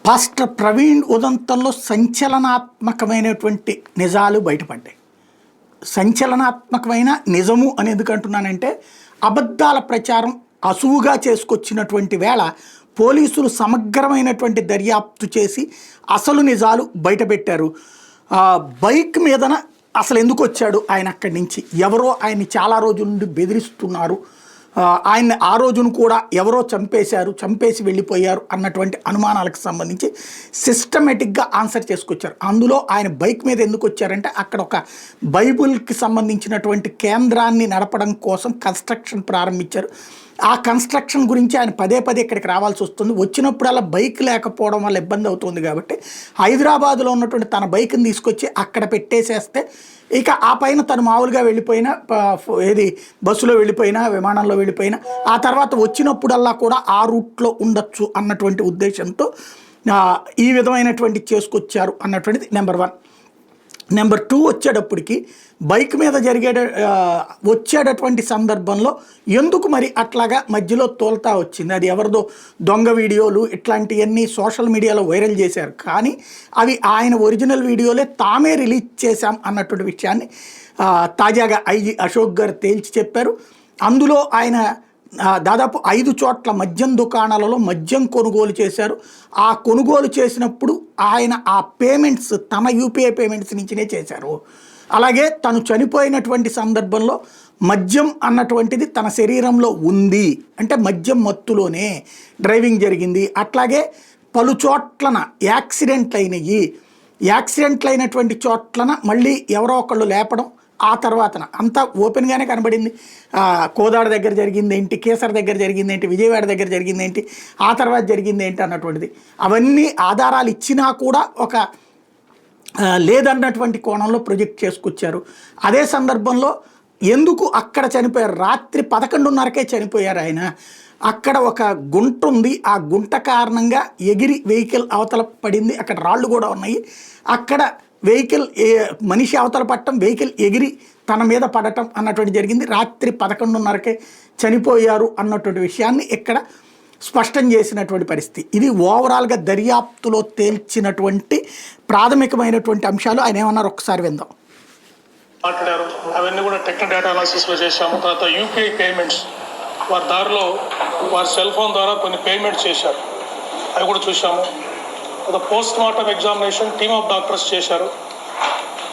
Pastor Praveen ఉదంతంలో సంచలనాత్మకమైనటువంటి నిజాలు బయటపడ్డాయి. సంచలనాత్మకమైన నిజము అని ఎందుకు అంటున్నానంటే, అబద్ధాల ప్రచారం అసువుగా చేసుకొచ్చినటువంటి వేళ పోలీసులు సమగ్రమైనటువంటి దర్యాప్తు చేసి అసలు నిజాలు బయటపెట్టారు. బైక్ మీదన అసలు ఎందుకు వచ్చాడు ఆయన అక్కడి నుంచి, ఎవరో ఆయన్ని చాలా రోజుల నుండి బెదిరిస్తున్నారు, ఆయన్ని ఆ రోజును కూడా ఎవరో చంపేసి వెళ్ళిపోయారు అన్నటువంటి అనుమానాలకు సంబంధించి సిస్టమేటిక్గా ఆన్సర్ చేసుకొచ్చారు. అందులో ఆయన బైక్ మీద ఎందుకు వచ్చారంటే, అక్కడ ఒక బైబిల్కి సంబంధించినటువంటి కేంద్రాన్ని నడపడం కోసం కన్స్ట్రక్షన్ ప్రారంభించారు. ఆ కన్స్ట్రక్షన్ గురించి ఆయన పదే ఇక్కడికి రావాల్సి వస్తుంది. వచ్చినప్పుడల్లా బైక్ లేకపోవడం వల్ల ఇబ్బంది అవుతుంది కాబట్టి హైదరాబాద్లో ఉన్నటువంటి తన బైక్ని తీసుకొచ్చి అక్కడ పెట్టేసేస్తే ఇక ఆ పైన తను మామూలుగా వెళ్ళిపోయినా, బస్సులో వెళ్ళిపోయినా, విమానంలో వెళ్ళిపోయినా, ఆ తర్వాత వచ్చినప్పుడల్లా కూడా ఆ రూట్లో ఉండొచ్చు అన్నటువంటి ఉద్దేశంతో ఈ విధమైనటువంటి చేసుకొచ్చారు అన్నటువంటిది నెంబర్ 1. నెంబర్ 2 వచ్చేటప్పటికి బైక్ మీద వచ్చేటటువంటి సందర్భంలో ఎందుకు మరి అట్లాగా మధ్యలో తోల్తా వచ్చింది, అది ఎవరిదో దొంగ వీడియోలు ఇట్లాంటివన్నీ సోషల్ మీడియాలో వైరల్ చేశారు, కానీ అవి ఆయన ఒరిజినల్ వీడియోలే తామే రిలీజ్ చేశాం అన్నటువంటి విషయాన్ని తాజాగా ఐజీ అశోక్ గారు తేల్చి చెప్పారు. అందులో ఆయన దాదాపు 5 చోట్ల మద్యం దుకాణాలలో మద్యం కొనుగోలు చేశారు. ఆ కొనుగోలు చేసినప్పుడు ఆయన ఆ పేమెంట్స్ తన యూపీఐ పేమెంట్స్ నుంచినే చేశారు. అలాగే తను చనిపోయినటువంటి సందర్భంలో మద్యం అన్నటువంటిది తన శరీరంలో ఉంది అంటే మద్యం మత్తులోనే డ్రైవింగ్ జరిగింది. అట్లాగే పలు చోట్లన యాక్సిడెంట్లు అయినటువంటి చోట్లన మళ్ళీ ఎవరో ఒకళ్ళు లేపడం, ఆ తర్వాతన అంతా ఓపెన్గానే కనబడింది. కోదాడ దగ్గర జరిగింది ఏంటి, కేసర్ దగ్గర జరిగింది ఏంటి, విజయవాడ దగ్గర జరిగింది ఏంటి, ఆ తర్వాత జరిగింది ఏంటి అన్నటువంటిది అవన్నీ ఆధారాలు ఇచ్చినా కూడా ఒక లేదన్నటువంటి కోణంలో ప్రొజెక్ట్ చేసుకొచ్చారు. అదే సందర్భంలో ఎందుకు అక్కడ చనిపోయారు, రాత్రి 11:30కే చనిపోయారు ఆయన. అక్కడ ఒక గుంట ఉంది, ఆ గుంట కారణంగా ఎగిరి వెహికల్ అవతల పడింది, అక్కడ రాళ్ళు కూడా ఉన్నాయి. అక్కడ వెహికల్ మనిషి అవతల పడటం, వెహికల్ ఎగిరి తన మీద పడటం అన్నటువంటి జరిగింది. రాత్రి 11:30కే చనిపోయారు అన్నటువంటి విషయాన్ని ఇక్కడ స్పష్టం చేసినటువంటి పరిస్థితి. ఇది ఓవరాల్గా దర్యాప్తులో తేల్చినటువంటి ప్రాథమికమైనటువంటి అంశాలు. ఆయన ఏమన్నారు ఒకసారి విందాం. మాట్లాడారు, అవన్నీ కూడా టెక్నికల్ డేటా అనాలిసిస్లో చేశాము. తర్వాత యూపీఐ పేమెంట్స్ వారి దారిలో వారి సెల్ ఫోన్ ద్వారా కొన్ని పేమెంట్స్ చేశారు, అవి కూడా చూసాము. Post mortem examination team of doctors చేశారు.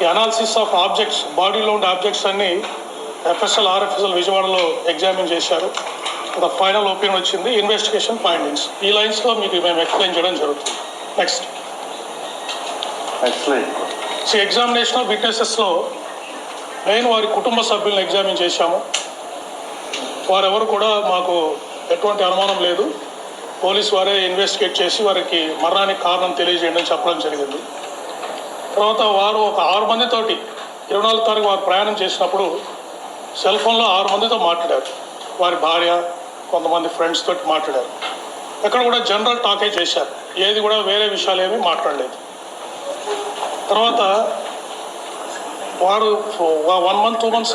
ఈ అనాలిసిస్ ఆఫ్ ఆబ్జెక్ట్స్, బాడీలో ఉండే ఆబ్జెక్ట్స్ అన్ని ఎఫ్ఎస్ఎల్ ఆర్ఎఫ్ఎస్ఎల్ విజయవాడలో ఎగ్జామిన్ చేశారు. ఫైనల్ ఒపీనియన్ వచ్చింది, ఇన్వెస్టిగేషన్ ఫైండింగ్స్. ఈ లైన్స్లో మీకు మేము ఎక్స్ప్లెయిన్ చేయడం జరుగుతుంది. నెక్స్ట్ ఎగ్జామినేషన్ ఆఫ్ విట్నెసెస్లో మెయిన్ వారి కుటుంబ సభ్యులను ఎగ్జామిన్ చేశాము. వారెవరు కూడా మాకు ఎటువంటి అనుమానం లేదు, పోలీసు వారే ఇన్వెస్టిగేట్ చేసి వారికి మరణానికి కారణం తెలియజేయండి అని చెప్పడం జరిగింది. తర్వాత వారు ఒక 6 మందితోటి 24 తారీఖు వారు ప్రయాణం చేసినప్పుడు సెల్ ఫోన్లో 6 మందితో మాట్లాడారు. వారి భార్య, కొంతమంది ఫ్రెండ్స్ తోటి మాట్లాడారు. ఎక్కడ కూడా జనరల్ టాకే చేశారు, ఏది కూడా వేరే విషయాలు ఏమీ మాట్లాడలేదు. తర్వాత వారు 1 month 2 months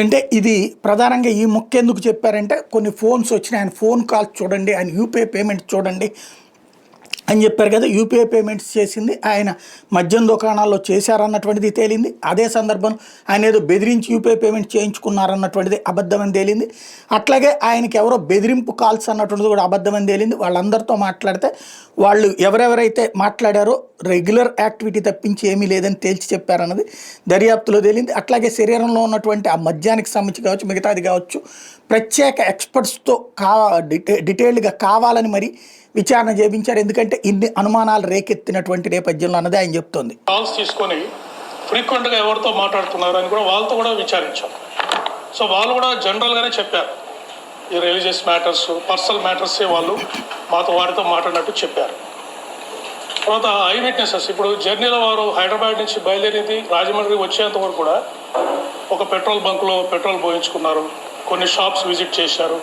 అంటే ఇది ప్రధానంగా ఈ ముఖ్య ఎందుకు చెప్పారంటే, కొన్ని ఫోన్స్ వచ్చినాయి, ఆయన ఫోన్ కాల్స్ చూడండి, ఆయన యూపీఐ పేమెంట్స్ చూడండి అని చెప్పారు కదా. యూపీఐ పేమెంట్స్ చేసింది ఆయన మద్యం దుకాణాల్లో చేశారన్నటువంటిది తేలింది. అదే సందర్భం ఆయన ఏదో బెదిరించి యూపీఐ పేమెంట్ చేయించుకున్నారన్నటువంటిది అబద్ధమని తేలింది. అట్లాగే ఆయనకి ఎవరో బెదిరింపు కాల్స్ అన్నటువంటిది కూడా అబద్ధమని తేలింది. వాళ్ళందరితో మాట్లాడితే వాళ్ళు ఎవరెవరైతే మాట్లాడారో రెగ్యులర్ యాక్టివిటీ తప్పించి ఏమీ లేదని తేల్చి చెప్పారన్నది దర్యాప్తులో తేలింది. అట్లాగే శరీరంలో ఉన్నటువంటి ఆ మద్యానికి సంబంధించి కావచ్చు, మిగతాది కావచ్చు, ప్రత్యేక ఎక్స్పర్ట్స్తో డీటెయిల్డ్గా కావాలని మరి విచారణ చేయించారు. ఎందుకంటే ఇన్ని అనుమానాలు రేకెత్తినటువంటి నేపథ్యంలో అన్నది ఆయన చెప్తోంది. కాల్స్ తీసుకొని ఫ్రీక్వెంట్గా ఎవరితో మాట్లాడుతున్నారు అని కూడా వాళ్ళతో కూడా విచారించాం. సో వాళ్ళు కూడా జనరల్గానే చెప్పారు, ఈ రిలీజియస్ మ్యాటర్స్, పర్సనల్ మ్యాటర్సే వాళ్ళు వారితో మాట్లాడినట్టు చెప్పారు. తర్వాత ఐ విట్నెసెస్, ఇప్పుడు జర్నీలో వారు హైదరాబాద్ నుంచి బయలుదేరింది రాజమండ్రి వచ్చేంత వరకు కూడా ఒక పెట్రోల్ బంక్లో పెట్రోల్ పోయించుకున్నారు, కొన్ని షాప్స్ విజిట్ చేశారు.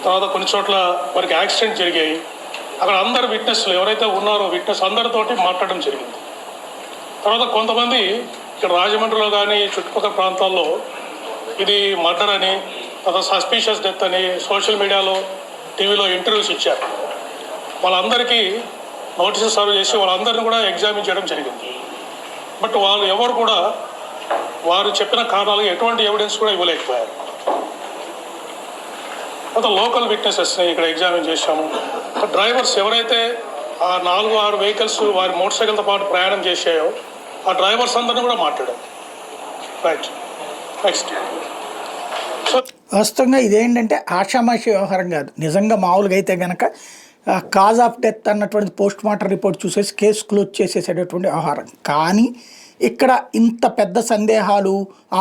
తర్వాత కొన్ని చోట్ల వారికి యాక్సిడెంట్ జరిగాయి. అక్కడ అందరు విట్నెస్లు ఎవరైతే ఉన్నారో విట్నెస్ అందరితోటి మాట్లాడడం జరిగింది. తర్వాత కొంతమంది ఇక్కడ రాజమండ్రిలో కానీ చుట్టుపక్కల ప్రాంతాల్లో ఇది మర్డర్ అని, తర్వాత సస్పీషియస్ డెత్ అని సోషల్ మీడియాలో, టీవీలో ఇంటర్వ్యూస్ ఇచ్చారు. వాళ్ళందరికీ నోటీసులు సర్వ్ చేసి వాళ్ళందరినీ కూడా ఎగ్జామిన్ చేయడం జరిగింది. బట్ వాళ్ళు ఎవరు కూడా వారు చెప్పిన కారణాలు ఎటువంటి ఎవిడెన్స్ కూడా ఇవ్వలేకపోయారు. కొంత లోకల్ విట్నెసెస్ని ఇక్కడ ఎగ్జామిన్ చేశాము. డ్రైవర్స్ ఎవరైతే ఆ 4-6 వెహికల్స్ వారి మోటార్ సైకిల్తో పాటు ప్రయాణం చేసాయో ఆ డ్రైవర్స్ అందరినీ కూడా మాట్లాడారు. Right, next. సో వాస్తవంగా ఇదేంటంటే ఆషామాషి వ్యవహారం కాదు. నిజంగా మామూలుగా అయితే కనుక కాజ్ ఆఫ్ డెత్ అన్నటువంటి పోస్ట్ మార్టం రిపోర్ట్ చూసేసి కేసు క్లోజ్ చేసేసేటటువంటి వ్యవహారం. కానీ ఇక్కడ ఇంత పెద్ద సందేహాలు,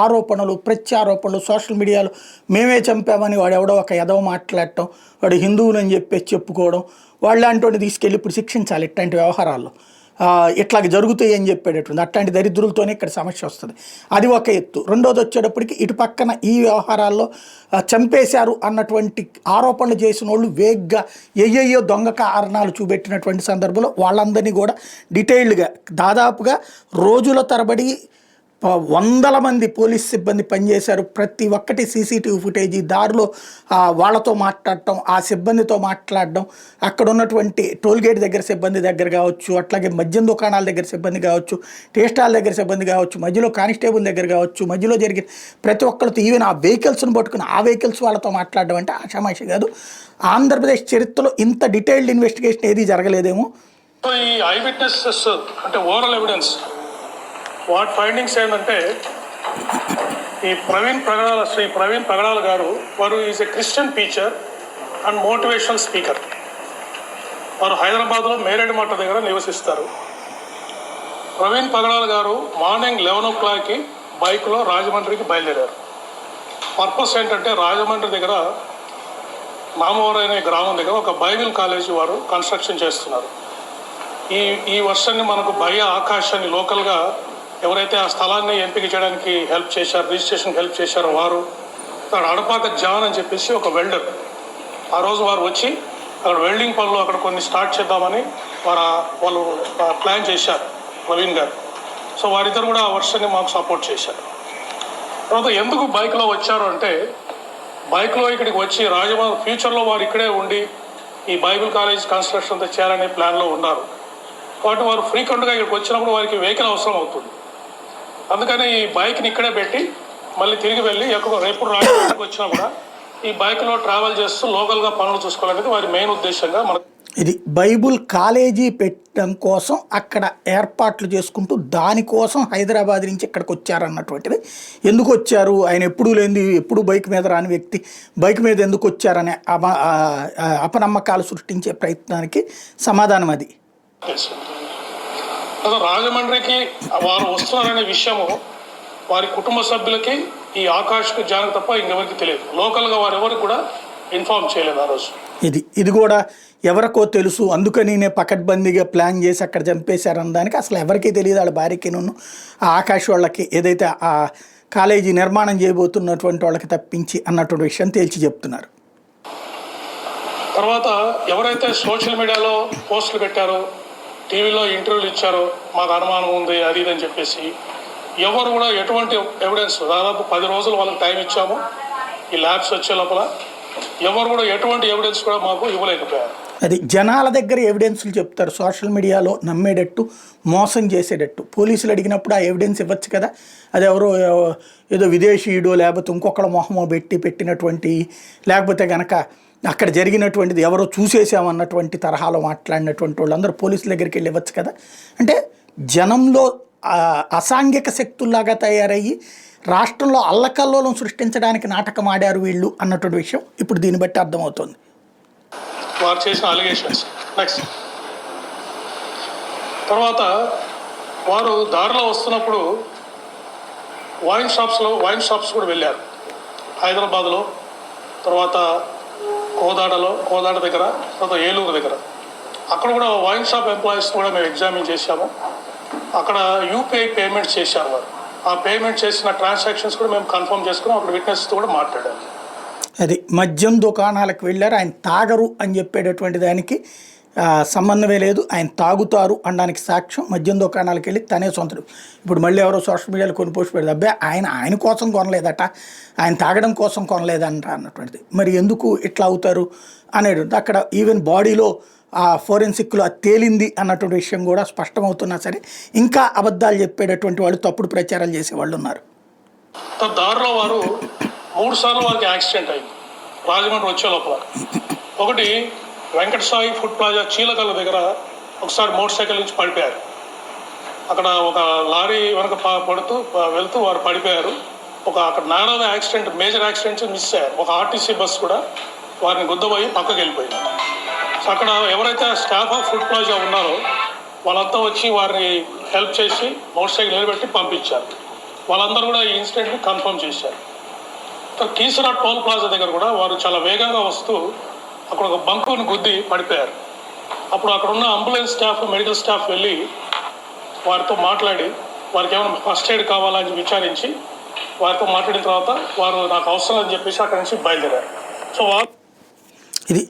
ఆరోపణలు, ప్రత్యారోపణలు, సోషల్ మీడియాలో మేమే చంపామని వాడు ఎవడో ఒక ఎదవ మాట్లాడటం, వాడు హిందువులని చెప్పేసి చెప్పుకోవడం, వాళ్ళంటి తీసుకెళ్ళి ఇప్పుడు శిక్షించాలి ఇట్లాంటి వ్యవహారాల్లో. ఇట్లాగ జరుగుతాయి అని చెప్పేటటువంటి అట్లాంటి దరిద్రులతోనే ఇక్కడ సమస్య వస్తుంది. అది ఒక ఎత్తు. రెండోది వచ్చేటప్పటికి ఇటు పక్కన ఈ వ్యవహారాల్లో చంపేశారు అన్నటువంటి ఆరోపణలు చేసిన వాళ్ళు వేగ్గా ఎయ్యయ్యో దొంగ కారణాలు చూపెట్టినటువంటి సందర్భంలో వాళ్ళందరినీ కూడా డీటెయిల్డ్గా దాదాపుగా రోజుల తరబడి వందల మంది పోలీస్ సిబ్బంది పనిచేశారు. ప్రతి ఒక్కటి సీసీటీవీ ఫుటేజీ, దారిలో వాళ్ళతో మాట్లాడటం, ఆ సిబ్బందితో మాట్లాడడం, అక్కడ ఉన్నటువంటి టోల్గేట్ దగ్గర సిబ్బంది దగ్గర కావచ్చు, అట్లాగే మద్యం దుకాణాల దగ్గర సిబ్బంది కావచ్చు, టీ స్టాల్ దగ్గర సిబ్బంది కావచ్చు, మధ్యలో కానిస్టేబుల్ దగ్గర కావచ్చు, మధ్యలో జరిగిన ప్రతి ఒక్కరితో ఈవెన్ ఆ వెహికల్స్ను పట్టుకుని ఆ వెహికల్స్ వాళ్ళతో మాట్లాడడం అంటే ఆషామాషి కాదు. ఆంధ్రప్రదేశ్ చరిత్రలో ఇంత డీటెయిల్డ్ ఇన్వెస్టిగేషన్ ఏది జరగలేదేమో. ఈ ఐ విట్నెసెస్ అంటే ఓరల్ ఎవిడెన్స్ వాటి ఫైండింగ్స్ ఏంటంటే ఈ శ్రీ ప్రవీణ్ పగడాల గారు వారు is a Christian teacher and motivational speaker. వారు హైదరాబాద్లో మేరేడు మట్ట దగ్గర నివసిస్తారు. ప్రవీణ్ పగడాల గారు మార్నింగ్ 11 o'clockకి బైక్లో రాజమండ్రికి బయలుదేరారు. పర్పస్ ఏంటంటే రాజమండ్రి దగ్గర నామవరం అనే గ్రామం దగ్గర ఒక బైబిల్ కాలేజీ వారు కన్స్ట్రక్షన్ చేస్తున్నారు. ఈ వర్షాన్ని మనకు భయ ఆకాశాన్ని లోకల్గా ఎవరైతే ఆ స్థలాన్ని ఎంపిక చేయడానికి హెల్ప్ చేశారు, రిజిస్ట్రేషన్కి హెల్ప్ చేశారో వారు, అక్కడ అడపాక జాన్ అని చెప్పేసి ఒక వెల్డర్, ఆ రోజు వారు వచ్చి అక్కడ వెల్డింగ్ పనులు అక్కడ కొన్ని స్టార్ట్ చేద్దామని వాళ్ళు ప్లాన్ చేశారు ప్రవీణ్ గారు. సో వారిద్దరు కూడా ఆ వర్షాన్ని మాకు సపోర్ట్ చేశారు. తర్వాత ఎందుకు బైక్లో వచ్చారు అంటే బైక్లో ఇక్కడికి వచ్చి రాజమండ్రి ఫ్యూచర్లో వారు ఇక్కడే ఉండి ఈ బైబిల్ కాలేజ్ కన్స్ట్రక్షన్ అంతా చేయాలనే ప్లాన్లో ఉన్నారు. కాబట్టి వారు ఫ్రీక్వెంట్గా ఇక్కడికి వచ్చినప్పుడు వారికి వెహికల్ అవసరం అవుతుంది. అందుకని ఈ బైక్ని ఇక్కడే పెట్టి మళ్ళీ తిరిగి వెళ్ళి రేపు రాజమండ్రికి వచ్చినా కూడా ఈ బైక్లో ట్రావెల్ చేస్తూ లోకల్గా పనులు చూసుకోవాలనేది వారి మెయిన్ ఉద్దేశంగా ఇది బైబుల్ కాలేజీ పెట్టడం కోసం అక్కడ ఏర్పాట్లు చేసుకుంటూ దానికోసం హైదరాబాద్ నుంచి ఇక్కడికి వచ్చారన్నటువంటిది. ఎందుకు వచ్చారు, ఆయన ఎప్పుడూ లేని ఎప్పుడు బైక్ మీద రాని వ్యక్తి బైక్ మీద ఎందుకు వచ్చారనే అపనమ్మకాలు సృష్టించే ప్రయత్నానికి సమాధానం అది. రాజమండ్రికి వారు వస్తున్నారనే విషయము వారి కుటుంబ సభ్యులకి ఈ ఆకాష్కి జానకి తప్ప ఇంకెవరికి తెలియదు. లోకల్గా వారు ఎవరికి కూడా ఇన్ఫార్మ్ చేయలేదు ఆ రోజు. ఇది కూడా ఎవరికో తెలుసు, అందుకని నేను పకడ్బందీగా ప్లాన్ చేసి అక్కడ చంపేశారన్న దానికి అసలు ఎవరికీ తెలియదు. వాళ్ళ భార్యకి ఆ ఆకాశ్ వాళ్ళకి ఏదైతే ఆ కాలేజీ నిర్మాణం చేయబోతున్నటువంటి వాళ్ళకి తప్పించి అన్నటువంటి విషయం తేల్చి చెప్తున్నారు. తర్వాత ఎవరైతే సోషల్ మీడియాలో పోస్టులు పెట్టారో, టీవీలో ఇంటర్వ్యూలు ఇచ్చారో, మాకు అనుమానం ఉంది అది ఇది అని చెప్పేసి ఎవరు కూడా ఎటువంటి ఎవిడెన్స్, దాదాపు 10 రోజులు వాళ్ళకి టైం ఇచ్చాము ఈ ల్యాబ్స్ వచ్చే లోపల, ఎవరు కూడా ఎటువంటి ఎవిడెన్స్ కూడా మాకు ఇవ్వలేకపోయారు. అది జనాల దగ్గర ఎవిడెన్స్లు చెప్తారు, సోషల్ మీడియాలో నమ్మేటట్టు మోసం చేసేటట్టు. పోలీసులు అడిగినప్పుడు ఆ ఎవిడెన్స్ ఇవ్వచ్చు కదా, అది ఎవరో ఏదో విదేశీయుడో లేకపోతే ఇంకొకళ్ళ మొహమో పెట్టినటువంటి, లేకపోతే కనుక అక్కడ జరిగినటువంటిది ఎవరో చూసేసామన్నటువంటి తరహాలో మాట్లాడినటువంటి వాళ్ళందరూ పోలీసుల దగ్గరికి వెళ్ళి ఇవ్వచ్చు కదా. అంటే జనంలో అసాంఘిక శక్తుల్లాగా తయారయ్యి రాష్ట్రంలో అల్లకల్లోలం సృష్టించడానికి నాటకం ఆడారు వీళ్ళు అన్నటువంటి విషయం ఇప్పుడు దీన్ని బట్టి అర్థమవుతుంది. వారు చేసిన అలిగేషన్స్. నెక్స్ట్ తర్వాత వారు దారిలో వస్తున్నప్పుడు వైన్ షాప్స్ కూడా వెళ్ళారు. హైదరాబాద్లో, తర్వాత కోదాడ దగ్గర, తర్వాత ఏలూరు దగ్గర. అక్కడ కూడా వైన్ షాప్ ఎంప్లాయీస్ కూడా మేము ఎగ్జామిన్ చేశాము. అక్కడ యూపీఐ పేమెంట్స్ చేశారు వారు. ఆ పేమెంట్ చేసిన ట్రాన్సాక్షన్స్ కూడా మేము కన్ఫర్మ్ చేసుకుని అక్కడ విట్నెస్తో కూడా మాట్లాడాము. అది మద్యం దుకాణాలకు వెళ్ళారు, ఆయన తాగరు అని చెప్పేటటువంటి దానికి సంబంధమే లేదు. ఆయన తాగుతారు అనడానికి సాక్ష్యం మద్యం దుకాణాలకు వెళ్ళి తనే సొంతడు. ఇప్పుడు మళ్ళీ ఎవరో సోషల్ మీడియాలో కొన్ని పోస్ట్ పెడతారు, అబ్బాయి ఆయన కోసం కొనలేదట, ఆయన తాగడం కోసం కొనలేదంట అన్నటువంటిది. మరి ఎందుకు ఇట్లా అవుతారు అనేది అక్కడ ఈవెన్ బాడీలో ఆ ఫోరెన్సిక్లో అది తేలింది అన్నటువంటి విషయం కూడా స్పష్టమవుతున్నా సరే ఇంకా అబద్ధాలు చెప్పేటటువంటి వాళ్ళు తప్పుడు ప్రచారాలు చేసేవాళ్ళు ఉన్నారు. దారిలో వారు 3 సార్లు వారికి యాక్సిడెంట్ అయింది రాజమండ్రి వచ్చే లోపల. ఒకటి వెంకట సాయి ఫుడ్ ప్లాజా చీలకల్ల దగ్గర ఒకసారి మోటార్ సైకిల్ నుంచి పడిపోయారు. అక్కడ ఒక లారీ వెనక పడుతూ వెళ్తూ వారు పడిపోయారు. అక్కడ నాలుగవ యాక్సిడెంట్, మేజర్ యాక్సిడెంట్స్ మిస్ అయ్యారు. ఒక ఆర్టీసీ బస్ కూడా వారిని గుద్దబోయి పక్కకి వెళ్ళిపోయింది. సో అక్కడ ఎవరైతే స్టాఫ్ ఆఫ్ ఫుడ్ ప్లాజా ఉన్నారో వాళ్ళంతా వచ్చి వారిని హెల్ప్ చేసి మోటార్ సైకిల్ నిలబెట్టి పంపించారు. వాళ్ళందరూ కూడా ఈ ఇన్సిడెంట్ని కన్ఫర్మ్ చేశారు. కీసరా టోల్ ప్లాజా దగ్గర కూడా వారు చాలా వేగంగా వస్తూ అక్కడ ఒక బంకుని గుద్ది పడిపోయారు. అప్పుడు అక్కడ ఉన్న అంబులెన్స్ స్టాఫ్, మెడికల్ స్టాఫ్ వెళ్ళి వారితో మాట్లాడి వారికి ఏమైనా ఫస్ట్ ఎయిడ్ కావాలని విచారించి వారితో మాట్లాడిన తర్వాత వారు నాకు అవసరం అని చెప్పేసి అక్కడి నుంచి బయలుదేరారు. సో ఇది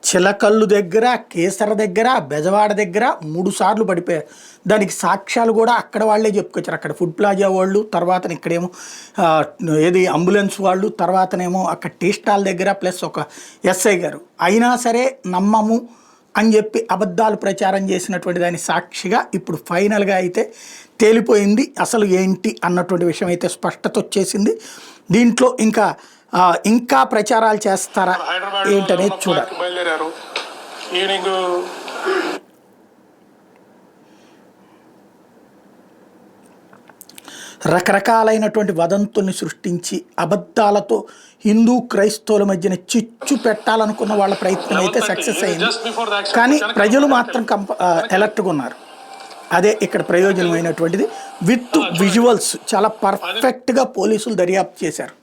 చిలకల్లు దగ్గర, కేసర దగ్గర, బెజవాడ దగ్గర 3 సార్లు పడిపోయారు. దానికి సాక్ష్యాలు కూడా అక్కడ వాళ్ళే చెప్పుకొచ్చారు. అక్కడ ఫుడ్ ప్లాజా వాళ్ళు, తర్వాత ఇక్కడేమో ఏది అంబులెన్స్ వాళ్ళు, తర్వాతనేమో అక్కడ టీ స్టాల్ దగ్గర ప్లస్ ఒక ఎస్ఐ గారు. అయినా సరే నమ్మము అని చెప్పి అబద్ధాలు ప్రచారం చేసినటువంటి దాని సాక్షిగా ఇప్పుడు ఫైనల్గా అయితే తేలిపోయింది అసలు ఏంటి అన్నటువంటి విషయం అయితే స్పష్టత వచ్చేసింది. దీంట్లో ఇంకా ప్రచారాలు చేస్తారా ఏంటనేది చూడాలి. బయలుదేరారు. ఈవినింగ్ రకరకాలైనటువంటి వదంతుల్ని సృష్టించి అబద్ధాలతో హిందూ క్రైస్తవుల మధ్యన చిచ్చు పెట్టాలనుకున్న వాళ్ళ ప్రయత్నం అయితే సక్సెస్ అయింది. కానీ ప్రజలు మాత్రం అలర్ట్గా ఉన్నారు. అదే ఇక్కడ ప్రయోజనమైనటువంటిది. విత్ విజువల్స్ చాలా పర్ఫెక్ట్గా పోలీసులు దర్యాప్తు చేశారు.